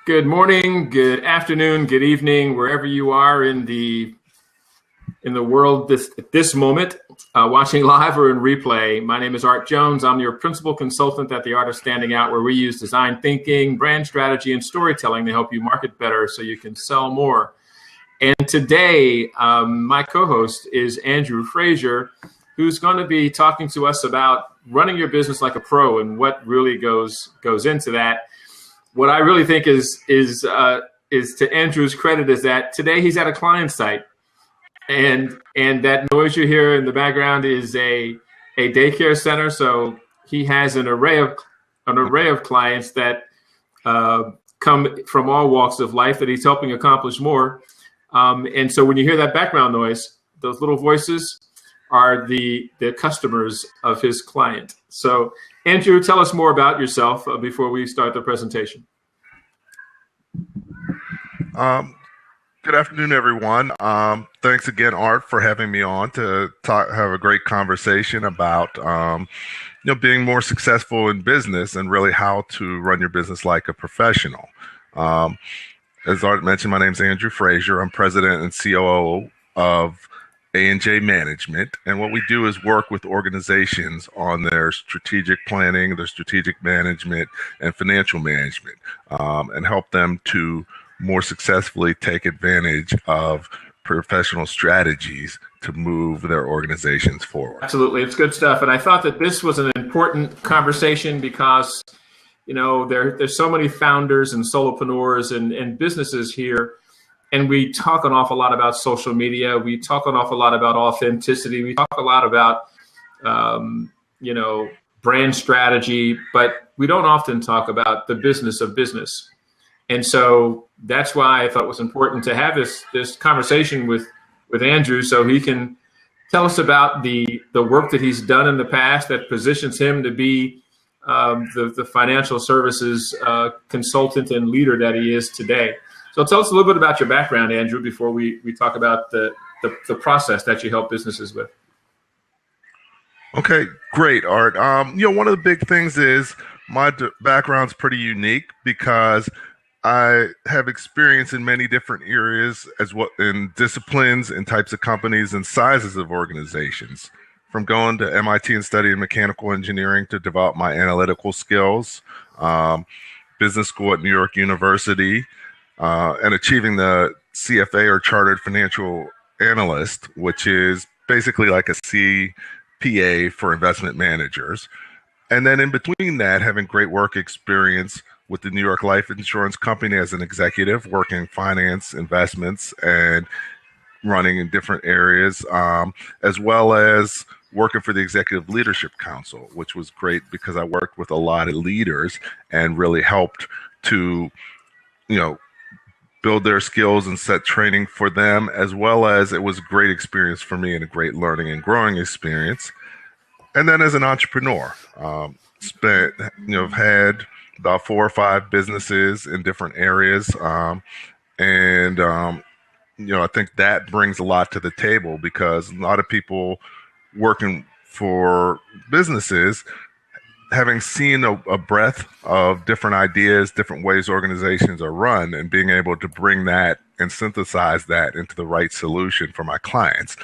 Good morning, good afternoon, good evening, wherever you are in the world at this moment, watching live or in replay. My name is Art Jones. I'm your principal consultant at The Art of Standing Out, where we use design thinking, brand strategy, and storytelling to help you market better so you can sell more. And today, my co-host is Andrew Frazier, who's going to be talking to us about running your business like a pro and what really goes into that. What I really think is to Andrew's credit is that today he's at a client site, and that noise you hear in the background is a daycare center. So he has an array of clients that come from all walks of life that he's helping accomplish more. And so when you hear that background noise, those little voices are the customers of his client. So Andrew, tell us more about yourself before we start the presentation. Good afternoon, everyone. Thanks again, Art, for having me on to have a great conversation about being more successful in business and really how to run your business like a professional. As Art mentioned, my name is Andrew Frazier. I'm president and COO of A&J Management, and what we do is work with organizations on their strategic planning, their strategic management, and financial management, and help them to more successfully take advantage of professional strategies to move their organizations forward. Absolutely, it's good stuff. And I thought that this was an important conversation because, there's so many founders and solopreneurs and businesses here. And we talk an awful lot about social media. We talk an awful lot about authenticity. We talk a lot about, brand strategy, but we don't often talk about the business of business. And so that's why I thought it was important to have this conversation with Andrew, so he can tell us about the work that he's done in the past that positions him to be the financial services consultant and leader that he is today. So tell us a little bit about your background, Andrew, before we talk about the process that you help businesses with. Okay, great, Art. One of the big things is my background's pretty unique because I have experience in many different areas in disciplines and types of companies and sizes of organizations. From going to MIT and studying mechanical engineering to develop my analytical skills, business school at New York University, and achieving the CFA or Chartered Financial Analyst, which is basically like a CPA for investment managers. And then in between that, having great work experience with the New York Life Insurance Company as an executive, working finance, investments, and running in different areas, as well as working for the Executive Leadership Council, which was great because I worked with a lot of leaders and really helped to, build their skills and set training for them, as well as it was a great experience for me and a great learning and growing experience. And then as an entrepreneur, had about 4 or 5 businesses in different areas. I think that brings a lot to the table because a lot of people working for businesses, having seen a breadth of different ideas, different ways organizations are run, and being able to bring that and synthesize that into the right solution for my clients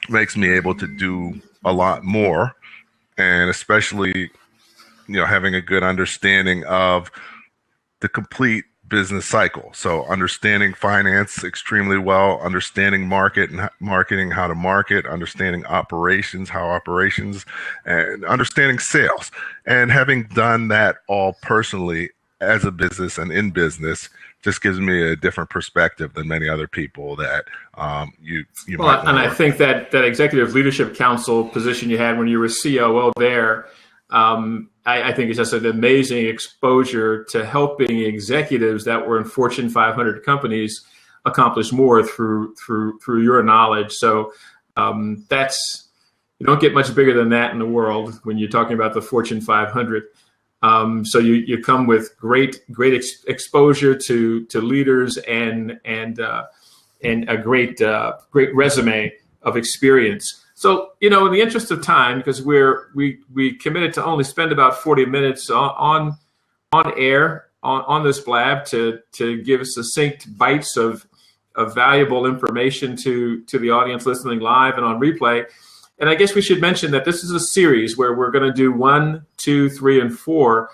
makes me able to do a lot more, and especially having a good understanding of the complete business cycle. So understanding finance extremely well, understanding marketing, how to market, understanding operations, and understanding sales. And having done that all personally as a business and in business just gives me a different perspective than many other people that you might know. And I think that Executive Leadership Council position you had when you were COO there, I think it's just an amazing exposure to helping executives that were in Fortune 500 companies accomplish more through your knowledge. So you don't get much bigger than that in the world when you're talking about the Fortune 500. So you come with great exposure to leaders and a great resume of experience. So, in the interest of time, because we committed to only spend about 40 minutes on air, on this blab to give succinct bites of valuable information to the audience listening live and on replay. And I guess we should mention that this is a series where we're going to do 1, 2, 3, and 4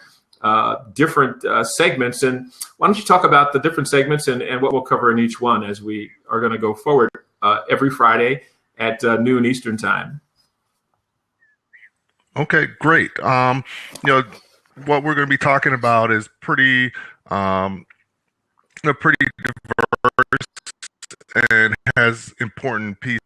different segments. And why don't you talk about the different segments and what we'll cover in each one as we are going to go forward every Friday at noon Eastern time. Okay, great. What we're going to be talking about is pretty diverse and has important pieces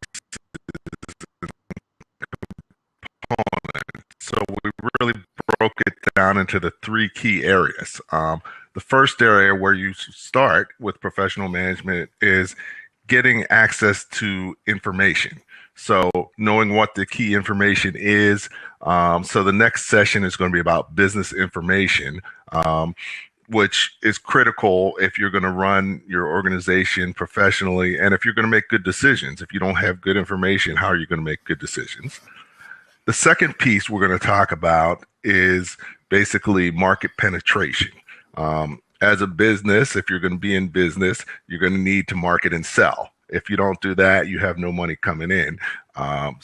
components. So we really broke it down into the 3 key areas. The first area where you start with professional management is getting access to information. So knowing what the key information is. So the next session is going to be about business information, which is critical if you're going to run your organization professionally and if you're going to make good decisions. If you don't have good information, how are you going to make good decisions? The second piece we're going to talk about is basically market penetration. As a business, if you're going to be in business, you're going to need to market and sell. If you don't do that, you have no money coming in. And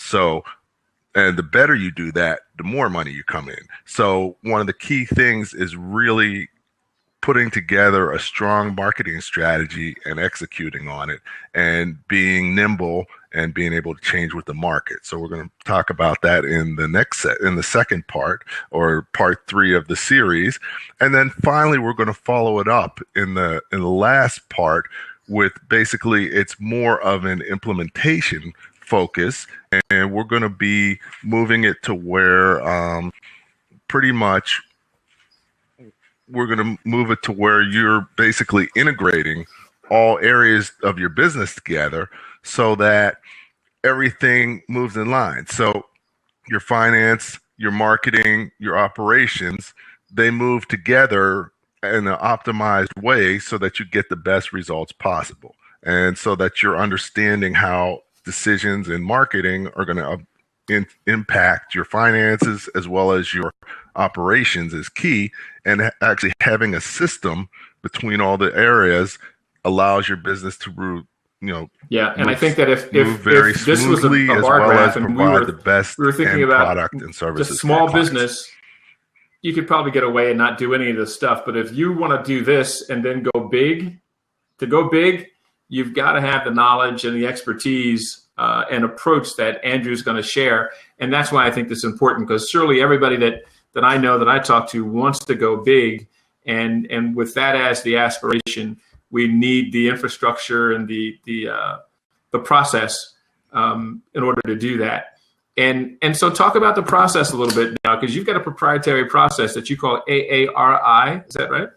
the better you do that, the more money you come in. So one of the key things is really putting together a strong marketing strategy and executing on it and being nimble and being able to change with the market. So we're going to talk about that in the second part, or part 3 of the series. And then finally, we're going to follow it up in the last part with basically it's more of an implementation focus, and we're going to be moving it to where pretty much we're going to move it to where you're basically integrating all areas of your business together so that everything moves in line. So your finance, your marketing, your operations, they move together in an optimized way so that you get the best results possible. And so that you're understanding how decisions in marketing are going to impact your finances as well as your operations is key. And actually having a system between all the areas allows your business to I think that if this was a bar graph and we were thinking about product and services, just small business, you could probably get away and not do any of this stuff. But if you want to do this and then go big, you've got to have the knowledge and the expertise and approach that Andrew's going to share. And that's why I think this is important, because surely everybody that I know, that I talk to, wants to go big. And with that as the aspiration, we need the infrastructure and the process in order to do that. And so talk about the process a little bit now, because you've got a proprietary process that you call AARI. Is that right?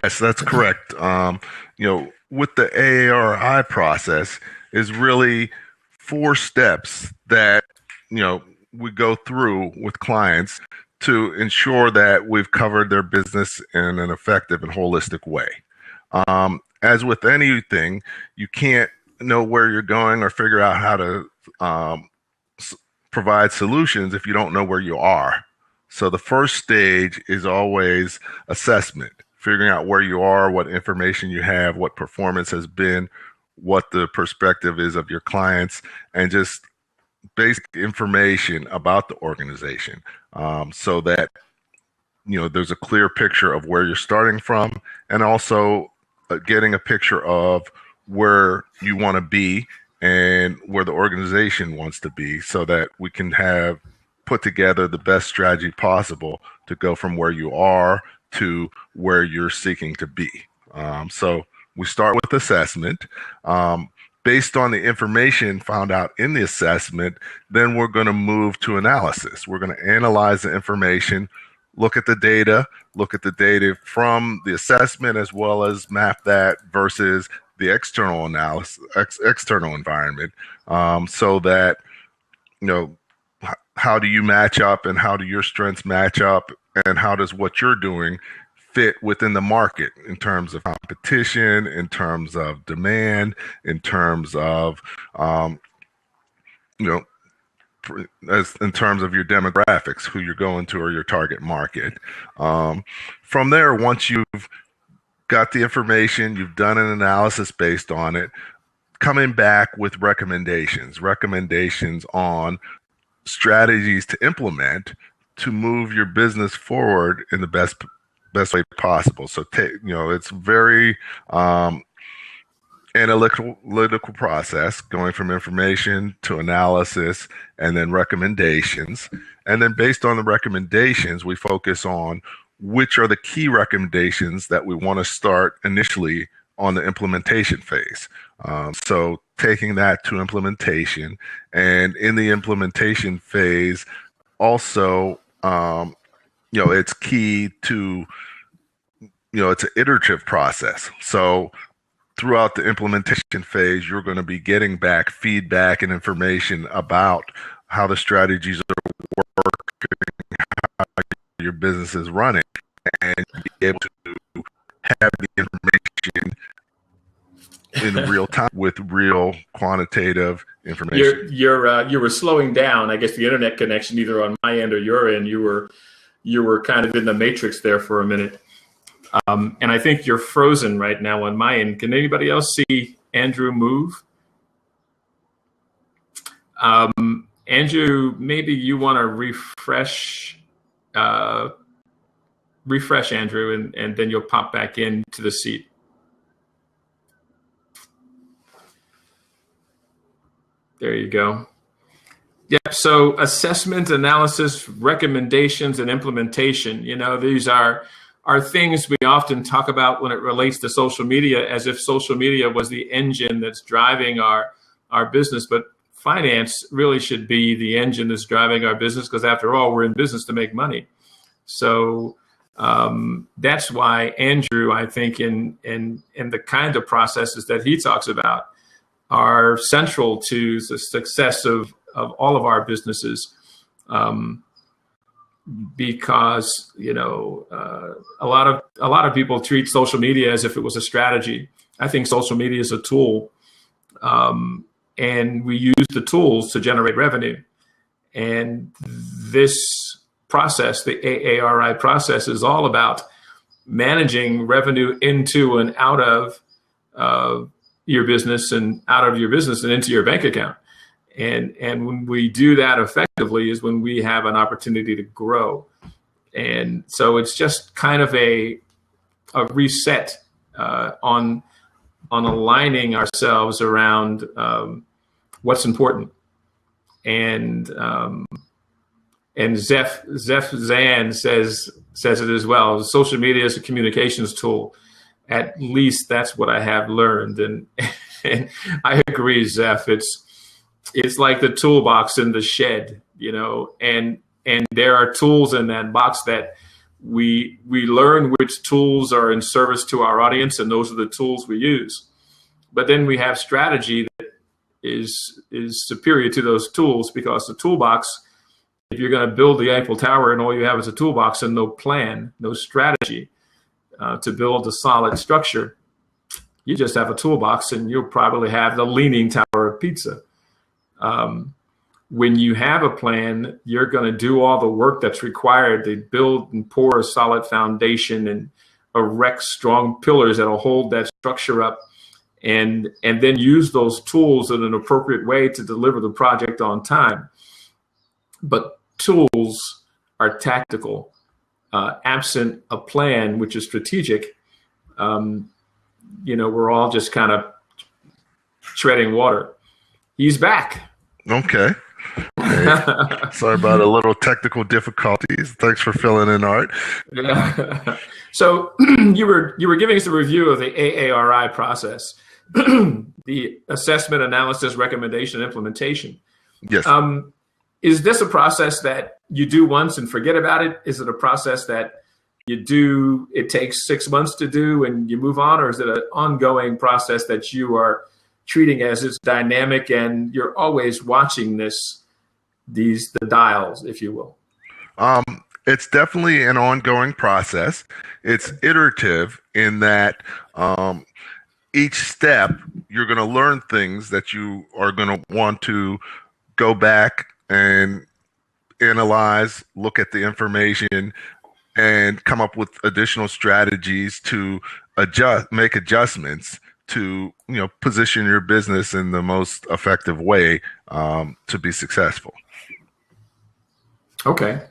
Yes, that's correct. With the AARI process is really 4 steps that, we go through with clients to ensure that we've covered their business in an effective and holistic way. As with anything, you can't know where you're going or figure out how to provide solutions if you don't know where you are. So the first stage is always assessment, figuring out where you are, what information you have, what performance has been, what the perspective is of your clients, and just basic information about the organization, so that there's a clear picture of where you're starting from, and also getting a picture of where you want to be and where the organization wants to be, so that we can have put together the best strategy possible to go from where you are to where you're seeking to be. So we start with assessment. Based on the information found out in the assessment, then we're going to move to analysis. We're going to analyze the information, look at the data from the assessment, as well as map that versus the external analysis, external environment, so that, how do you match up and how do your strengths match up and how does what you're doing fit within the market in terms of competition, in terms of demand, in terms of, as in terms of your demographics, who you're going to or your target market. From there, once you've got the information, you've done an analysis based on it, coming back with recommendations on strategies to implement to move your business forward in the best way possible. So, it's very analytical process, going from information to analysis and then recommendations. And then based on the recommendations, we focus on which are the key recommendations that we want to start initially on the implementation phase. So taking that to implementation, and in the implementation phase, also, it's key to, it's an iterative process. So throughout the implementation phase, you're going to be getting back feedback and information about how the strategies are working, how your business is running, and be able to have the information in real time with real quantitative information. You were slowing down. I guess the internet connection, either on my end or your end, you were kind of in the matrix there for a minute. And I think you're frozen right now on my end. Can anybody else see Andrew move? Andrew, maybe you want to refresh Andrew, and then you'll pop back into the seat. There you go. Yep. So assessment, analysis, recommendations, and implementation. These are things we often talk about when it relates to social media, as if social media was the engine that's driving our business. But finance really should be the engine that's driving our business, because after all, we're in business to make money. So that's why Andrew, I think, in the kind of processes that he talks about are central to the success of all of our businesses. Because a lot of people treat social media as if it was a strategy. I think social media is a tool, and we use the tools to generate revenue. And this process, the AARI process, is all about managing revenue into and out of your business, and out of your business and into your bank account. And when we do that effectively is when we have an opportunity to grow. And so it's just kind of a reset on aligning ourselves around what's important. And Zeph Zan says it as well. Social media is a communications tool. At least that's what I have learned. And I agree, Zeph. It's like the toolbox in the shed, and there are tools in that box that we learn which tools are in service to our audience, and those are the tools we use. But then we have strategy that is superior to those tools, because the toolbox, if you're going to build the Eiffel Tower and all you have is a toolbox and no plan, no strategy to build a solid structure, you just have a toolbox, and you'll probably have the Leaning Tower of Pizza. When you have a plan, you're going to do all the work that's required to build and pour a solid foundation and erect strong pillars that'll hold that structure up, and then use those tools in an appropriate way to deliver the project on time. But tools are tactical. Absent a plan, which is strategic, we're all just kind of treading water. He's back. Okay. Sorry about a little technical difficulties. Thanks for filling in, Art. Yeah. So you were giving us a review of the AARI process, the assessment, analysis, recommendation, implementation. Yes. Is this a process that you do once and forget about it? Is it a process that it takes 6 months to do and you move on? Or is it an ongoing process that you are treating as it's dynamic and you're always watching the dials, if you will? It's definitely an ongoing process. It's iterative in that each step you're going to learn things that you are going to want to go back and analyze, look at the information, and come up with additional strategies to make adjustments to position your business in the most effective way to be successful. Okay.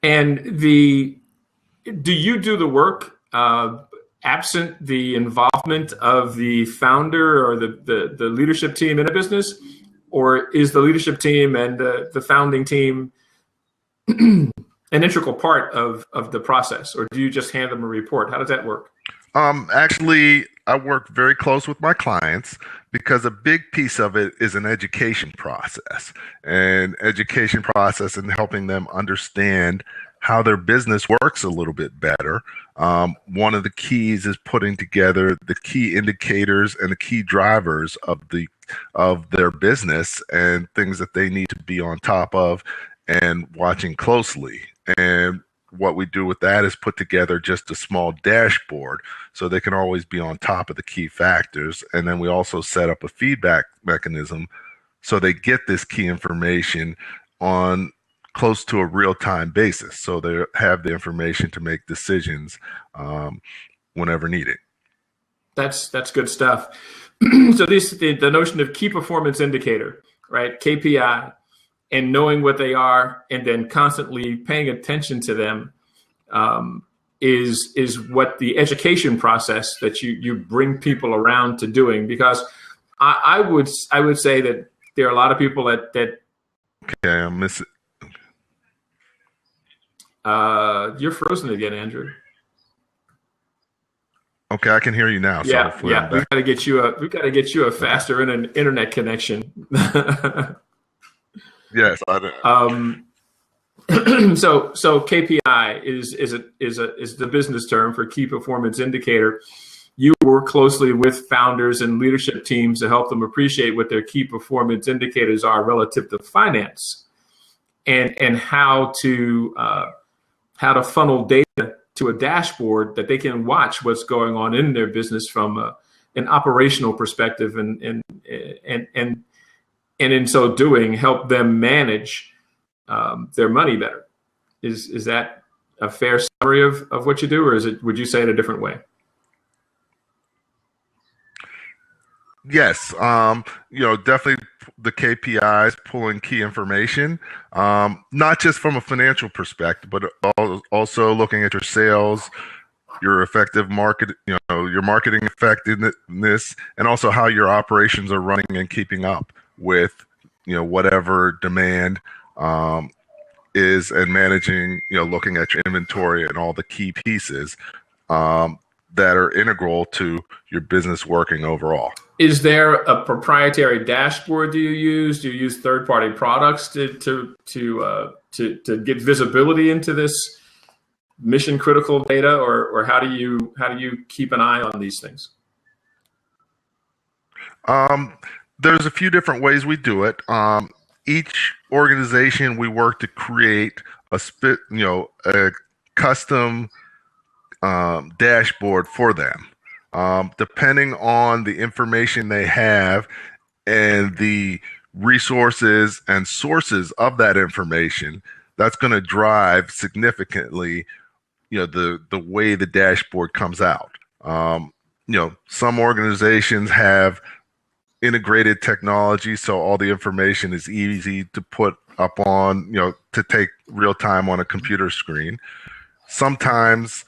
And do you do the work absent the involvement of the founder or the leadership team in a business, or is the leadership team and the founding team an integral part of the process, or do you just hand them a report? How does that work? Actually, I work very close with my clients because a big piece of it is an education process and helping them understand how their business works a little bit better. One of the keys is putting together the key indicators and the key drivers of their business and things that they need to be on top of and watching closely. And what we do with that is put together just a small dashboard so they can always be on top of the key factors. And then we also set up a feedback mechanism so they get this key information on close to a real-time basis. So they have the information to make decisions whenever needed. That's good stuff. So the notion of key performance indicator, right? KPI, and knowing what they are and then constantly paying attention to them is what the education process that you bring people around to doing. Because I would say that there are a lot of people that okay, I miss it. You're frozen again, Andrew. Okay, I can hear you now. Yeah. We've got to get you a faster internet connection. Yes, I do. So KPI is the business term for key performance indicator. You work closely with founders and leadership teams to help them appreciate what their key performance indicators are relative to finance, and how to funnel data to a dashboard that they can watch what's going on in their business from an operational perspective, and in so doing, help them manage their money better. Is that a fair summary of what you do, or would you say it a different way? Yes, definitely the KPIs, pulling key information, not just from a financial perspective, but also looking at your sales, your effective market, your marketing effectiveness, and also how your operations are running and keeping up with, whatever demand is, and managing, looking at your inventory and all the key pieces that are integral to your business working overall. Is there a proprietary dashboard do you use? Do you use third-party products to get visibility into this mission-critical data, or how do you keep an eye on these things? There's a few different ways we do it. Each organization, we work to create a custom dashboard for them. Depending on the information they have and the resources and sources of that information, that's going to drive significantly, the way the dashboard comes out. Some organizations have integrated technology, so all the information is easy to put up on, to take real time on a computer screen. Sometimes,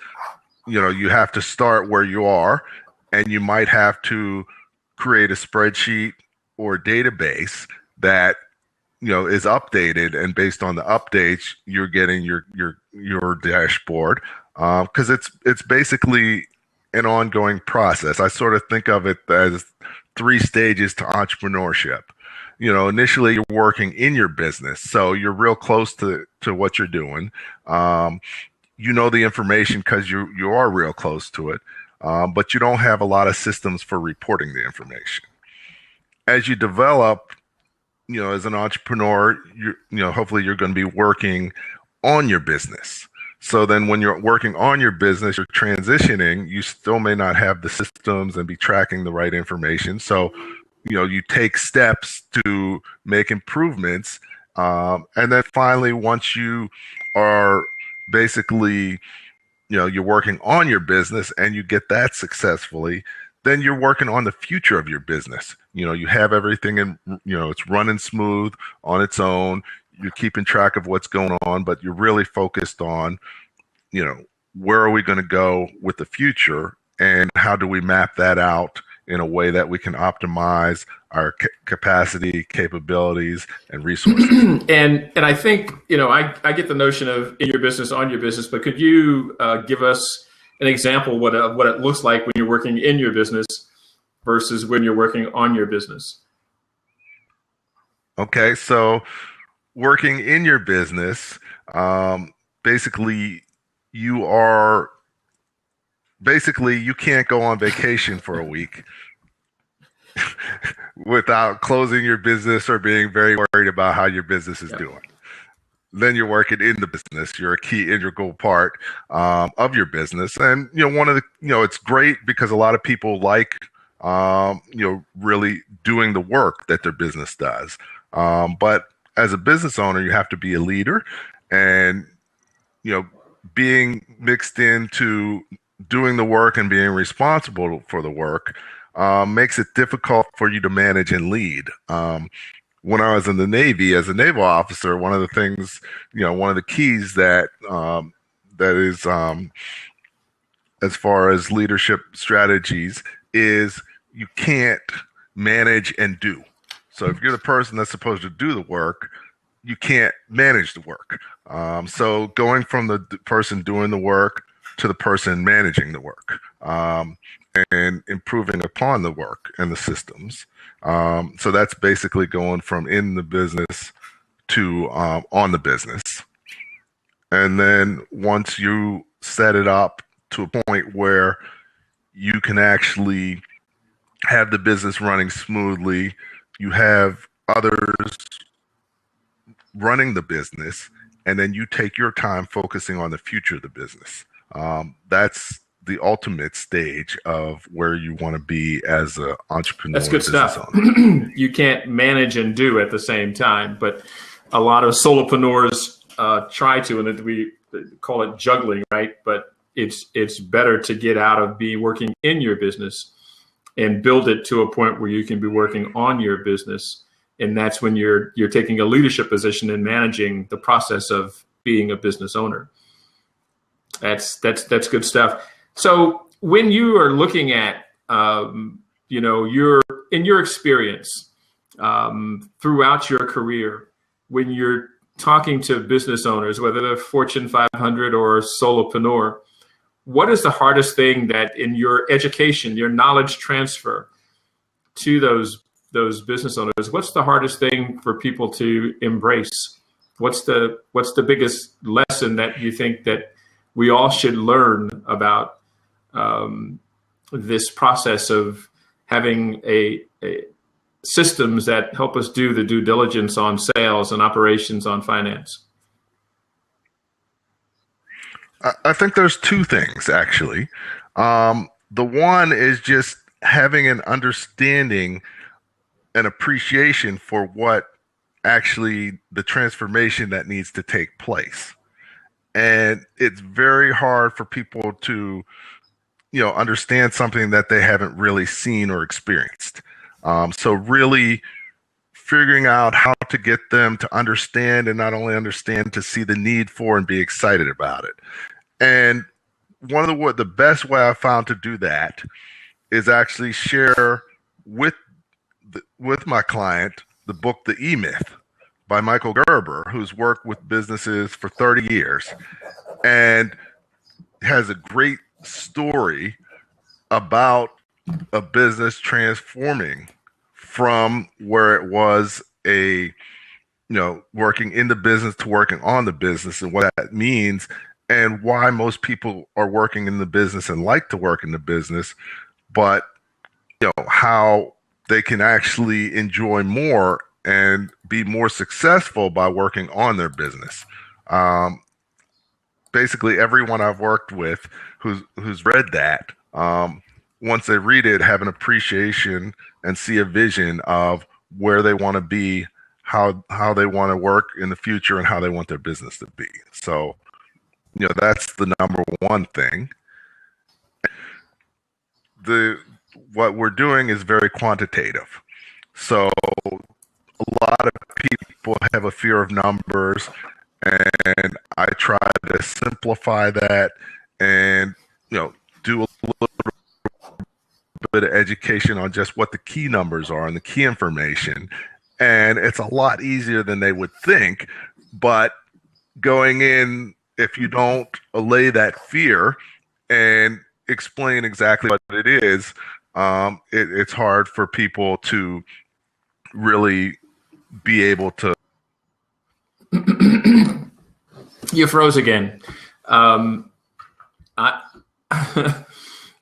you have to start where you are, and you might have to create a spreadsheet or a database that, is updated, and based on the updates, you're getting your dashboard, because it's basically an ongoing process. I sort of think of it as 3 stages to entrepreneurship. Initially you're working in your business, so you're real close to what you're doing. The information because you are real close to it, but you don't have a lot of systems for reporting the information. As you develop, as an entrepreneur, hopefully you're going to be working on your business. So then when you're working on your business, you're transitioning, you still may not have the systems and be tracking the right information. So you take steps to make improvements. And then finally, once you are basically, you're working on your business and you get that successfully, then you're working on the future of your business. You have everything in, it's running smooth on its own. You're keeping track of what's going on, but you're really focused on, where are we going to go with the future and how do we map that out in a way that we can optimize our capacity, capabilities, and resources. And I think, I get the notion of in your business, on your business, but could you give us an example what it looks like when you're working in your business versus when you're working on your business? Okay, so working in your business, basically you can't go on vacation for a week without closing your business or being very worried about how your business is doing. Then you're working in the business. You're a key integral part of your business. And, one of the, it's great because a lot of people like, really doing the work that their business does. But as a business owner, you have to be a leader, and, being mixed into doing the work and being responsible for the work makes it difficult for you to manage and lead. When I was in the Navy as a naval officer, one of the things, one of the keys that is as far as leadership strategies is you can't manage and do. So if you're the person that's supposed to do the work, you can't manage the work. So going from the person doing the work to the person managing the work, and improving upon the work and the systems. So that's basically going from in the business to on the business. And then once you set it up to a point where you can actually have the business running smoothly, you have others running the business, and then you take your time focusing on the future of the business. That's the ultimate stage of where you want to be as an entrepreneur. That's good stuff. You can't manage and do at the same time, but a lot of solopreneurs try to, and we call it juggling, right? But it's better to get out of working in your business and build it to a point where you can be working on your business. And that's when you're taking a leadership position and managing the process of being a business owner. That's good stuff. So when you are looking at, your experience throughout your career, when you're talking to business owners, whether they're Fortune 500 or solopreneur, what is the hardest thing that in your education, your knowledge transfer to those business owners, what's the hardest thing for people to embrace? What's the biggest lesson that you think that we all should learn about this process of having a systems that help us do the due diligence on sales and operations on finance? I think there's two things, actually. The one is just having an understanding and appreciation for what actually the transformation that needs to take place. And it's very hard for people to, understand something that they haven't really seen or experienced. So really figuring out how to get them to understand, and not only understand, to see the need for and be excited about it. And one of the best way I found to do that is actually share with my client the book, The E-Myth, by Michael Gerber, who's worked with businesses for 30 years and has a great story about a business transforming from where it was working in the business to working on the business, and what that means, and why most people are working in the business and like to work in the business, but how they can actually enjoy more and be more successful by working on their business. Basically, everyone I've worked with who's read that, once they read it, have an appreciation and see a vision of where they want to be, how they want to work in the future, and how they want their business to be. So, that's the number one thing. What we're doing is very quantitative. So a lot of people have a fear of numbers, and I try to simplify that and do a little bit of education on just what the key numbers are and the key information. And it's a lot easier than they would think. But going in, if you don't allay that fear and explain exactly what it is, it's hard for people to really be able to. You froze again.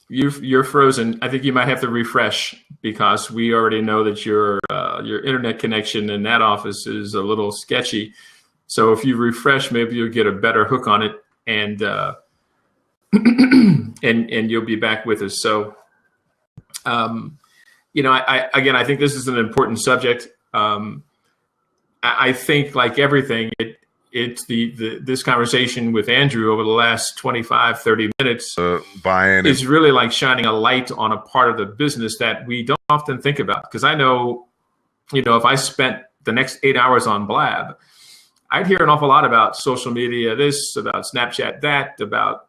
You're frozen. I think you might have to refresh, because we already know that your internet connection in that office is a little sketchy. So if you refresh, maybe you'll get a better hook on it, and and you'll be back with us. So, I think this is an important subject. I think, like everything, it's this conversation with Andrew over the last 25, 30 minutes is really like shining a light on a part of the business that we don't often think about. Because I know, if I spent the next 8 hours on Blab, I'd hear an awful lot about social media, this, about Snapchat, that, about,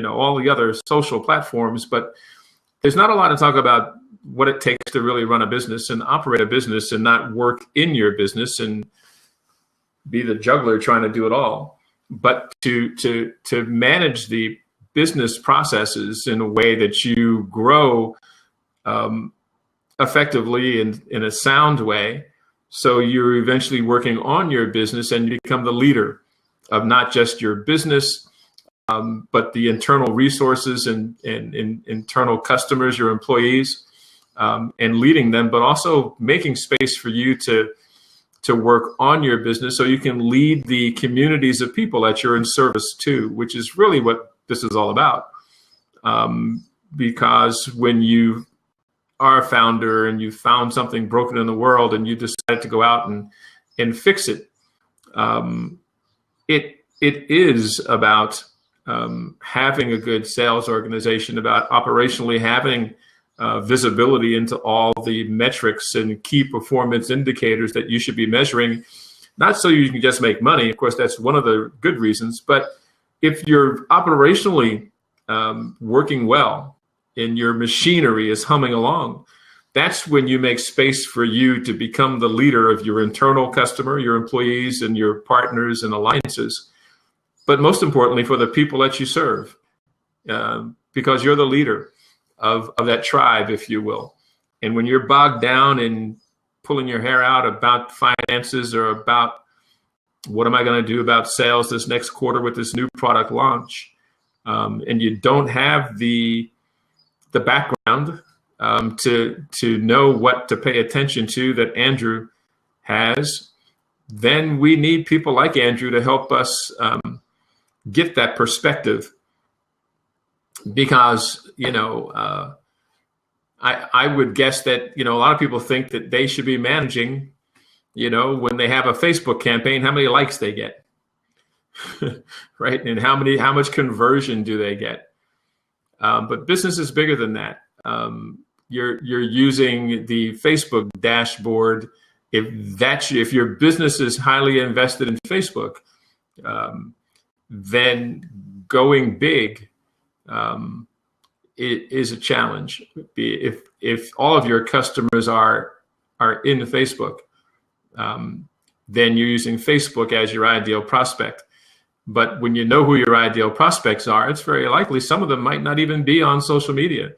all the other social platforms. But there's not a lot to talk about what it takes to really run a business and operate a business and not work in your business and be the juggler trying to do it all, but to manage the business processes in a way that you grow effectively in a sound way. So you're eventually working on your business and you become the leader of not just your business, but the internal resources and internal customers, your employees, and leading them, but also making space for you to work on your business so you can lead the communities of people that you're in service to, which is really what this is all about. Because when you are a founder and you found something broken in the world and you decide to go out and fix it, it is about having a good sales organization, about operationally having visibility into all the metrics and key performance indicators that you should be measuring, not so you can just make money. Of course, that's one of the good reasons. But if you're operationally working well and your machinery is humming along, that's when you make space for you to become the leader of your internal customer, your employees, and your partners and alliances. But most importantly, for the people that you serve, because you're the leader of that tribe, if you will. And when you're bogged down in pulling your hair out about finances or about what am I going to do about sales this next quarter with this new product launch, and you don't have the background to know what to pay attention to that Andrew has, then we need people like Andrew to help us get that perspective. Because, I would guess that, a lot of people think that they should be managing, when they have a Facebook campaign, how many likes they get, right? And how much conversion do they get? But business is bigger than that. You're using the Facebook dashboard. If your business is highly invested in Facebook, then going big it is a challenge. If all of your customers are in Facebook, then you're using Facebook as your ideal prospect. But when you know who your ideal prospects are, it's very likely some of them might not even be on social media.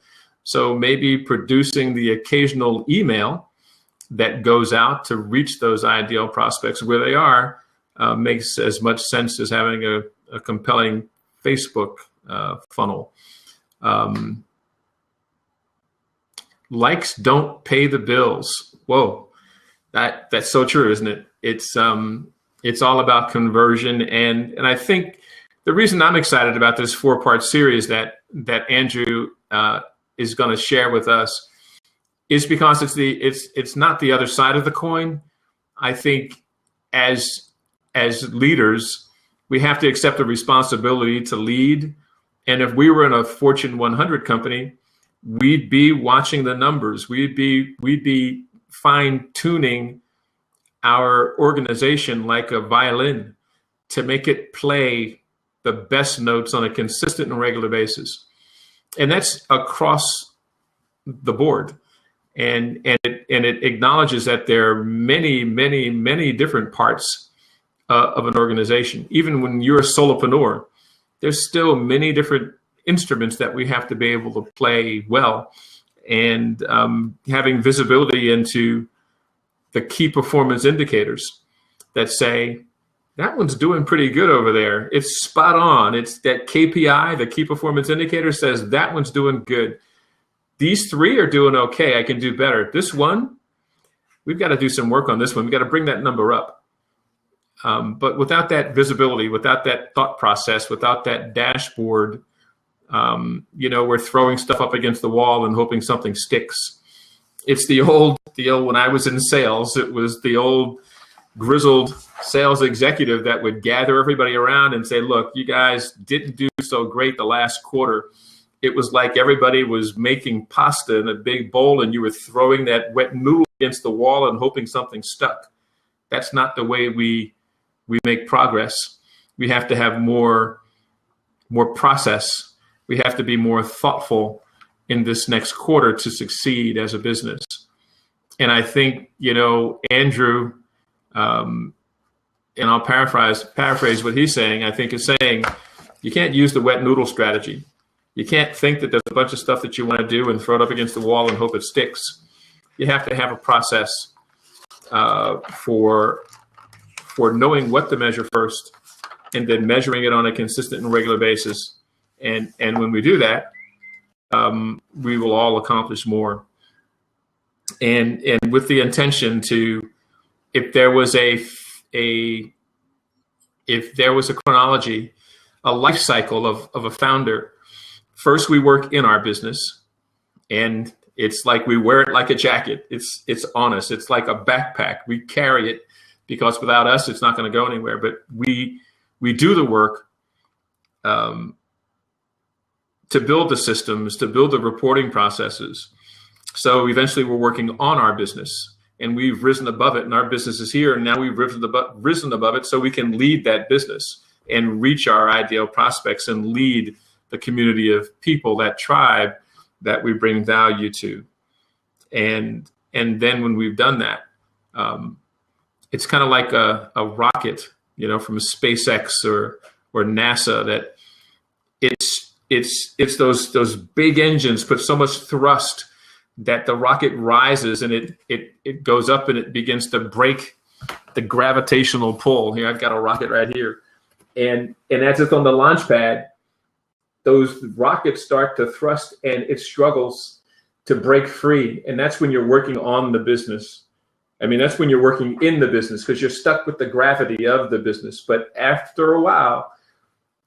So maybe producing the occasional email that goes out to reach those ideal prospects where they are makes as much sense as having a compelling Facebook funnel. Likes don't pay the bills. Whoa, that's so true, isn't it? It's all about conversion, and I think the reason I'm excited about this 4-part series that Andrew is going to share with us is because it's not the other side of the coin. I think as leaders, we have to accept the responsibility to lead. And if we were in a Fortune 100 company, we'd be watching the numbers. We'd be fine tuning our organization like a violin to make it play the best notes on a consistent and regular basis. And that's across the board. And it acknowledges that there are many, many, many different parts of an organization. Even when you're a solopreneur, there's still many different instruments that we have to be able to play well. And having visibility into the key performance indicators that say, that one's doing pretty good over there. It's spot on. It's that KPI, the key performance indicator, says that one's doing good. These three are doing okay. I can do better. This one, we've got to do some work on this one. We've got to bring that number up. But without that visibility, without that thought process, without that dashboard, we're throwing stuff up against the wall and hoping something sticks. It's the old, when I was in sales, it was the old grizzled sales executive that would gather everybody around and say, look, you guys didn't do so great the last quarter. It was like everybody was making pasta in a big bowl and you were throwing that wet noodle against the wall and hoping something stuck. That's not the way we make progress. We have to have more process. We have to be more thoughtful in this next quarter to succeed as a business. And I think, Andrew, and I'll paraphrase what he's saying, I think is saying, you can't use the wet noodle strategy. You can't think that there's a bunch of stuff that you want to do and throw it up against the wall and hope it sticks. You have to have a process for knowing what to measure first and then measuring it on a consistent and regular basis. And when we do that, we will all accomplish more. And with the intention to, if there was a chronology, a life cycle of a founder, first we work in our business, and it's like we wear it like a jacket. It's on us. It's like a backpack. We carry it because without us, it's not going to go anywhere. But we do the work to build the systems, to build the reporting processes. So eventually we're working on our business and we've risen above it and our business is here. And now we've risen above it so we can lead that business and reach our ideal prospects and lead the community of people, that tribe that we bring value to. And then when we've done that, it's kind of like a rocket, from SpaceX or NASA, that it's those big engines put so much thrust that the rocket rises and it goes up and it begins to break the gravitational pull. Here, I've got a rocket right here. And as it's on the launch pad, those rockets start to thrust and it struggles to break free. And that's when you're working on the business. I mean, that's when you're working in the business because you're stuck with the gravity of the business. But after a while,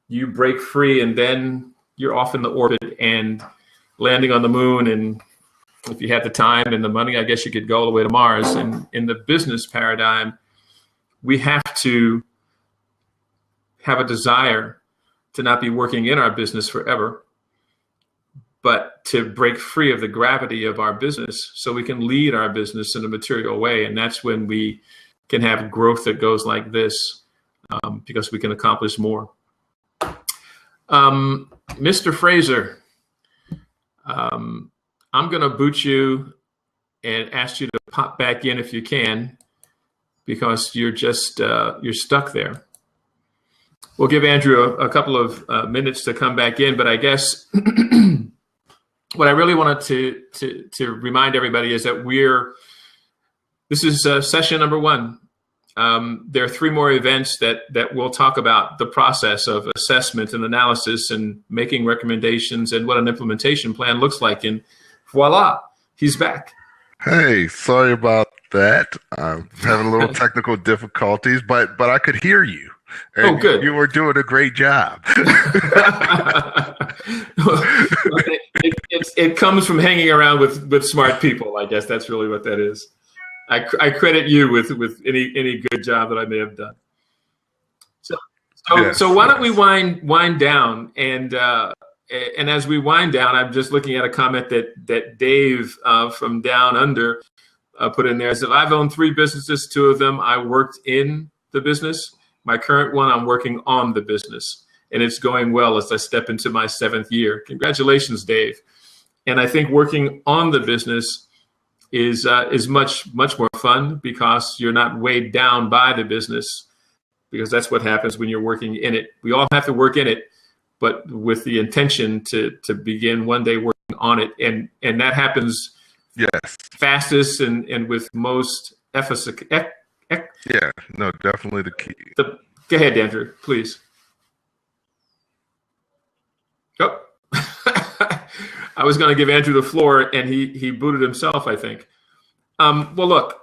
you break free and then you're off in the orbit and landing on the moon. And if you had the time and the money, I guess you could go all the way to Mars. And in the business paradigm, we have to have a desire to not be working in our business forever, but to break free of the gravity of our business so we can lead our business in a material way. And that's when we can have growth that goes like this, because we can accomplish more. Mr. Fraser, I'm going to boot you and ask you to pop back in if you can, because you're just, you're stuck there. We'll give Andrew a couple of minutes to come back in, but I guess what I really wanted to remind everybody is that this is session number 1. There are 3 more events that we'll talk about the process of assessment and analysis and making recommendations and what an implementation plan looks like. And voila, he's back. Hey, sorry about that. I'm having a little technical difficulties, but I could hear you. Oh, and good. you were doing a great job. It comes from hanging around with smart people. I guess that's really what that is. I credit you with any good job that I may have done. So why don't we wind down, and as we wind down, I'm just looking at a comment that Dave from Down Under put in there. So I've owned 3 businesses. 2 of them I worked in the business. My current one, I'm working on the business, and it's going well as I step into my 7th year. Congratulations, Dave. And I think working on the business is much more fun because you're not weighed down by the business, because that's what happens when you're working in it. We all have to work in it, but with the intention to begin one day working on it, and that happens fastest and with most efficacy. Yeah, no, definitely the key. Go ahead, Andrew, please. Oh. I was going to give Andrew the floor, and he booted himself, I think. Well, look,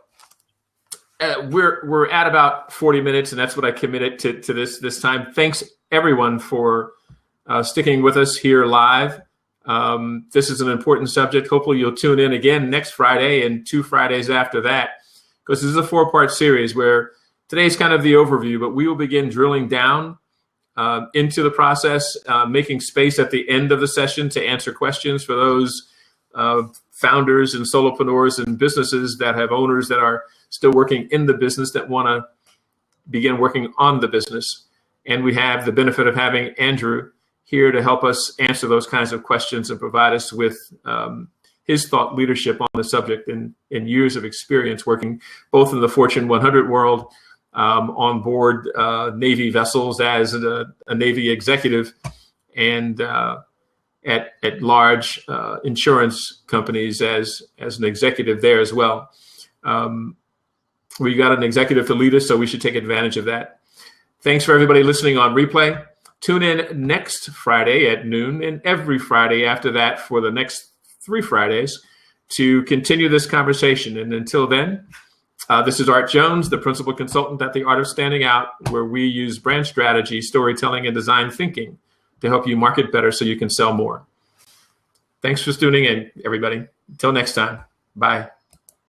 we're at about 40 minutes, and that's what I committed to this time. Thanks, everyone, for sticking with us here live. This is an important subject. Hopefully, you'll tune in again next Friday and 2 Fridays after that, because this is a 4-part series where today's kind of the overview, but we will begin drilling down into the process, making space at the end of the session to answer questions for those founders and solopreneurs and businesses that have owners that are still working in the business that want to begin working on the business. And we have the benefit of having Andrew here to help us answer those kinds of questions and provide us with his thought leadership on the subject and years of experience working both in the Fortune 100 world, on board Navy vessels as a Navy executive, and at large insurance companies as an executive there as well. We got an executive to lead us, so we should take advantage of that. Thanks for everybody listening on replay. Tune in next Friday at noon and every Friday after that for the next 3 Fridays to continue this conversation. And until then, this is Art Jones, the principal consultant at The Art of Standing Out, where we use brand strategy, storytelling, and design thinking to help you market better so you can sell more. Thanks for tuning in, everybody. Until next time, bye.